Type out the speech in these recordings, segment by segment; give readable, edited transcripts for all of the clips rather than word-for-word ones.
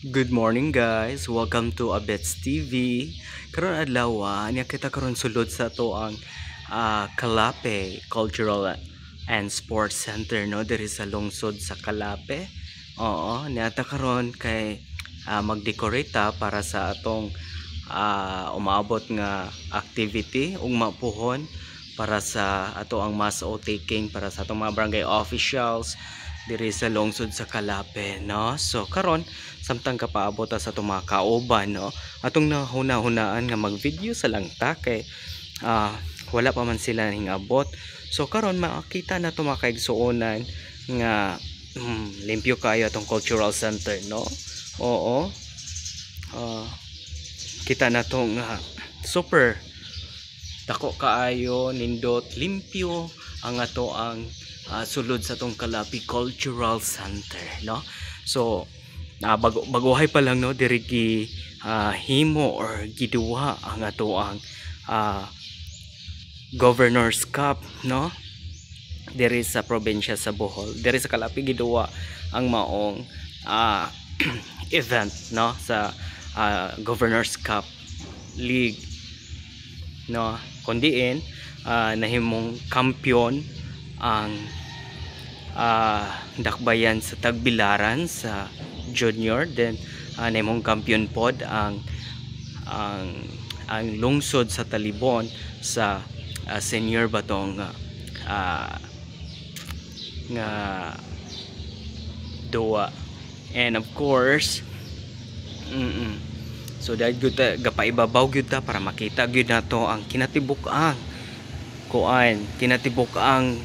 Good morning guys, welcome to Abets TV. Karon adlaw niya kita karon sulod sa to ang Kalape Cultural and Sports Center no diri sa lungsod sa Kalape. Oo, niata karon kay mag-decorate para sa atong umaabot nga activity ug mapuhon para sa ato ang mass taking para sa atong mga barangay officials diri sa lungsod sa Kalape no. So karon samtang kapaabot sa atong mga kauban no, atong nahuna-hunaan nga mag-video sa lang ta kay wala pa man sila ning abot. So karon makita na to mga kaigsuonan nga limpyo kayo atong cultural center no. Oo. Kita na tong super dako kaayo nindot limpyo ang ato ang sulod sa tong Kalape Cultural Center no. So baguhay pa lang no diri gi himo or giduwa ang ato ang Governor's Cup no diri sa probinsya sa Bohol. Diri sa Kalape giduwa ang maong event no sa Governor's Cup League no, kundiin nahimong kampiyon ang dakbayan sa Tagbilaran sa junior, then nahimong kampiyon pod ang lungsod sa Talibon sa senior batong nga duwa. And of course so dahil gyud gapaibabaw gyud ta para makita gyud nato ang kinatibuk-ang kinatibuk-ang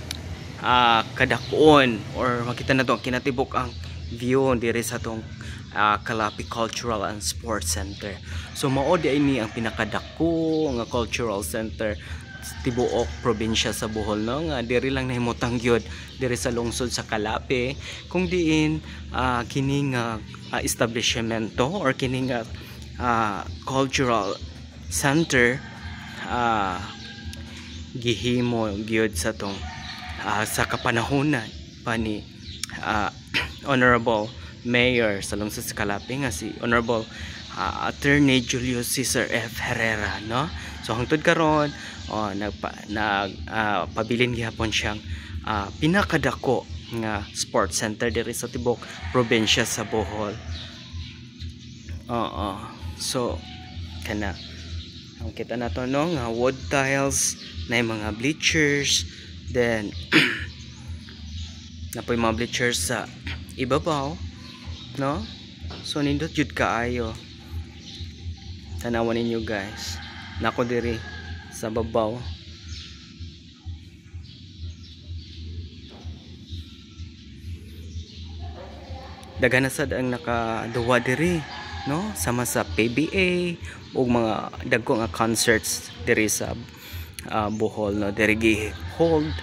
kadakon or makita nato ang kinatibuk-ang view diri sa tong Kalape Cultural and Sports Center. So mao di ini ang pinakadako nga cultural center tibuok probinsya sa Bohol no, nga diri lang nahimutang gyud diri sa lungsod sa Kalape kung diin kini nga establishmento or kini nga cultural center gihimo gyud sa tong sa kapanahonan pa ni Honorable Mayor sa lungsod sa Kalape nga si Honorable Attorney Julius Cesar F. Herrera no. So hangtod karon pabilin gihapon siyang pinakadako nga sports center diri sa tibok probinsya sa Bohol. So kana ang kita nato no nga wood tiles na mga bleachers, then napoy mga bleachers sa ibabaw no. So nindot jud kaayo, tanawan ninyo guys, nako diri sa babaw. Daghan na sad ang nakaduwa diri no, sama sa PBA ug mga dagko nga concerts diri sa Bohol no, diri gi-hold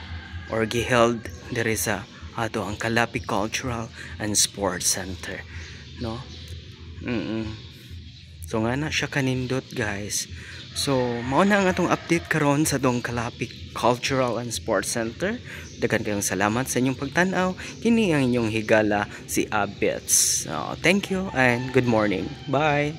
or gi-held diri sa ato ang Kalape Cultural and Sports Center no. So nga na siya kanindot guys. So mao na ang atong update karon sa tong Kalape Cultural and Sports Center. Daghan kayong salamat sa inyong pagtan-aw. Kini ang inyong higala si Abets. Thank you and good morning. Bye.